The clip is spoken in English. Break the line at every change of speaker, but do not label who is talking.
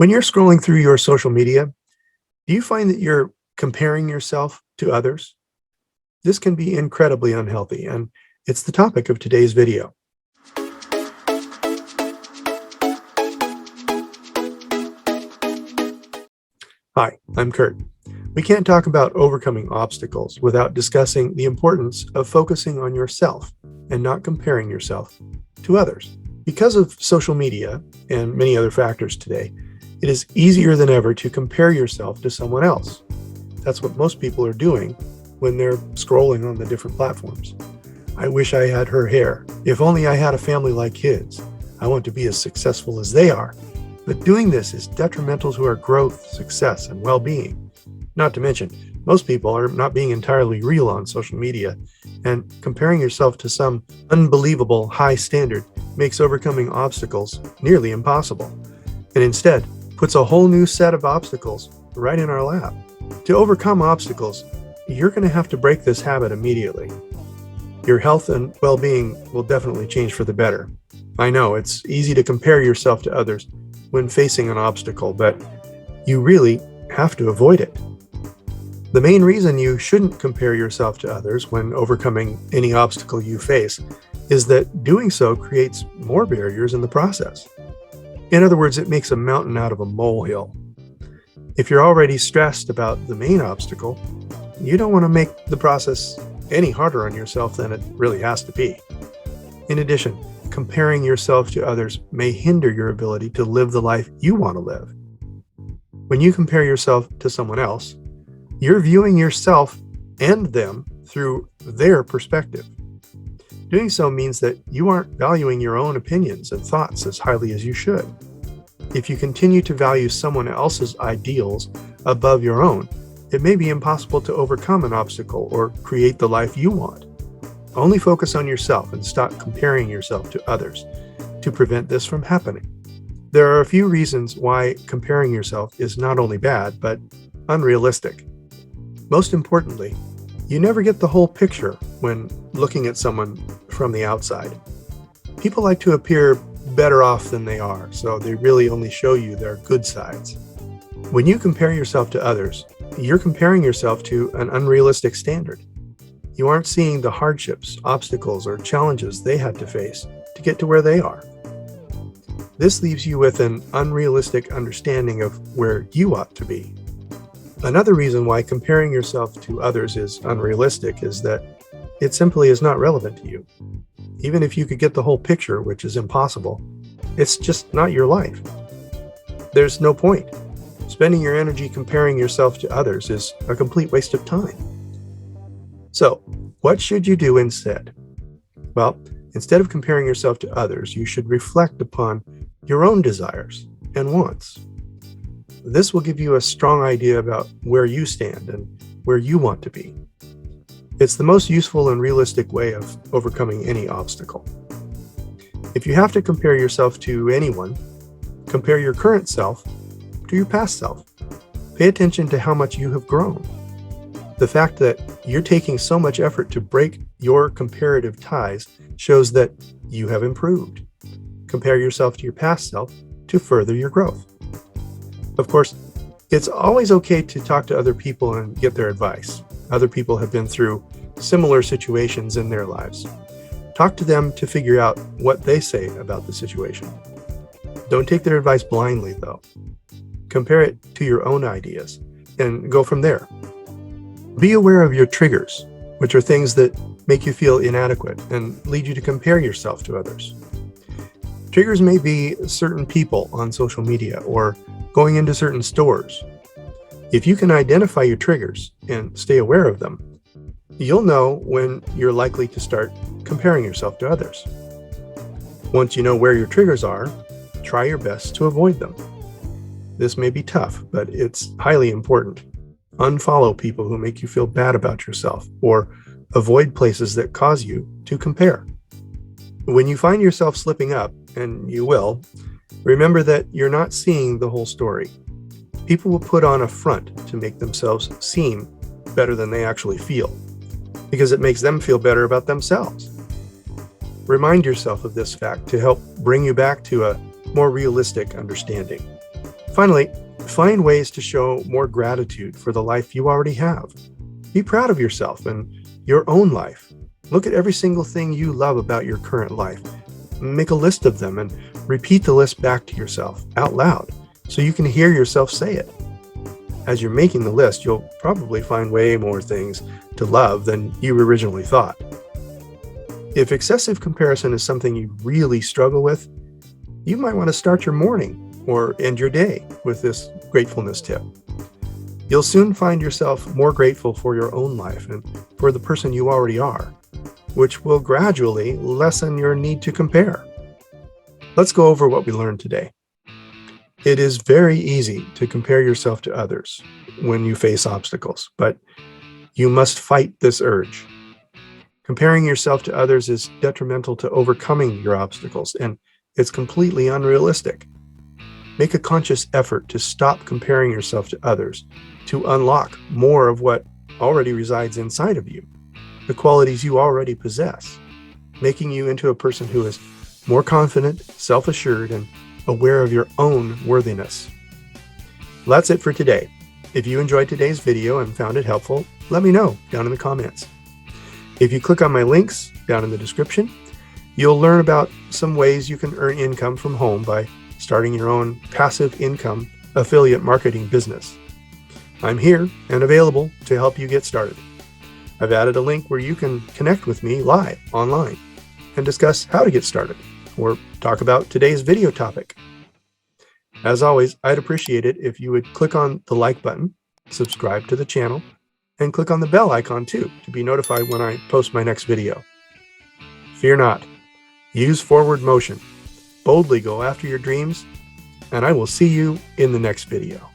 When you're scrolling through your social media, do you find that you're comparing yourself to others? This can be incredibly unhealthy, and it's the topic of today's video. Hi, I'm Kurt. We can't talk about overcoming obstacles without discussing the importance of focusing on yourself and not comparing yourself to others. Because of social media and many other factors today, it is easier than ever to compare yourself to someone else. That's what most people are doing when they're scrolling on the different platforms. I wish I had her hair. If only I had a family like his. I want to be as successful as they are. But doing this is detrimental to our growth, success, and well-being. Not to mention, most people are not being entirely real on social media, and comparing yourself to some unbelievable high standard makes overcoming obstacles nearly impossible, and instead puts a whole new set of obstacles right in our lap. To overcome obstacles, you're going to have to break this habit immediately. Your health and well-being will definitely change for the better. I know it's easy to compare yourself to others when facing an obstacle, but you really have to avoid it. The main reason you shouldn't compare yourself to others when overcoming any obstacle you face is that doing so creates more barriers in the process. In other words, it makes a mountain out of a molehill. If you're already stressed about the main obstacle, you don't want to make the process any harder on yourself than it really has to be. In addition, comparing yourself to others may hinder your ability to live the life you want to live. When you compare yourself to someone else, you're viewing yourself and them through their perspective. Doing so means that you aren't valuing your own opinions and thoughts as highly as you should. If you continue to value someone else's ideals above your own, it may be impossible to overcome an obstacle or create the life you want. Only focus on yourself and stop comparing yourself to others to prevent this from happening. There are a few reasons why comparing yourself is not only bad, but unrealistic. Most importantly, you never get the whole picture when looking at someone from the outside. People like to appear better off than they are, so they really only show you their good sides. When you compare yourself to others, you're comparing yourself to an unrealistic standard. You aren't seeing the hardships, obstacles, or challenges they had to face to get to where they are. This leaves you with an unrealistic understanding of where you ought to be. Another reason why comparing yourself to others is unrealistic is that it simply is not relevant to you. Even if you could get the whole picture, which is impossible, it's just not your life. There's no point. Spending your energy comparing yourself to others is a complete waste of time. So, what should you do instead? Well, instead of comparing yourself to others, you should reflect upon your own desires and wants. This will give you a strong idea about where you stand and where you want to be. It's the most useful and realistic way of overcoming any obstacle. If you have to compare yourself to anyone, compare your current self to your past self. Pay attention to how much you have grown. The fact that you're taking so much effort to break your comparative ties shows that you have improved. Compare yourself to your past self to further your growth. Of course, it's always okay to talk to other people and get their advice. Other people have been through similar situations in their lives. Talk to them to figure out what they say about the situation. Don't take their advice blindly, though. Compare it to your own ideas and go from there. Be aware of your triggers, which are things that make you feel inadequate and lead you to compare yourself to others. Triggers may be certain people on social media or going into certain stores. If you can identify your triggers and stay aware of them, you'll know when you're likely to start comparing yourself to others. Once you know where your triggers are, try your best to avoid them. This may be tough, but it's highly important. Unfollow people who make you feel bad about yourself, or avoid places that cause you to compare. When you find yourself slipping up, and you will, remember that you're not seeing the whole story. People will put on a front to make themselves seem better than they actually feel, because it makes them feel better about themselves. Remind yourself of this fact to help bring you back to a more realistic understanding. Finally, find ways to show more gratitude for the life you already have. Be proud of yourself and your own life. Look at every single thing you love about your current life. Make a list of them and repeat the list back to yourself out loud so you can hear yourself say it. As you're making the list, you'll probably find way more things to love than you originally thought. If excessive comparison is something you really struggle with, you might want to start your morning or end your day with this gratefulness tip. You'll soon find yourself more grateful for your own life and for the person you already are, which will gradually lessen your need to compare. Let's go over what we learned today. It is very easy to compare yourself to others when you face obstacles, but you must fight this urge. Comparing yourself to others is detrimental to overcoming your obstacles, and it's completely unrealistic. Make a conscious effort to stop comparing yourself to others, to unlock more of what already resides inside of you, the qualities you already possess, making you into a person who is more confident, self-assured, and aware of your own worthiness. Well, that's it for today. If you enjoyed today's video and found it helpful, let me know down in the comments. If you click on my links down in the description, you'll learn about some ways you can earn income from home by starting your own passive income affiliate marketing business. I'm here and available to help you get started. I've added a link where you can connect with me live online and discuss how to get started or talk about today's video topic. As always, I'd appreciate it if you would click on the like button, subscribe to the channel, and click on the bell icon too to be notified when I post my next video. Fear not. Use forward motion. Boldly go after your dreams, and I will see you in the next video.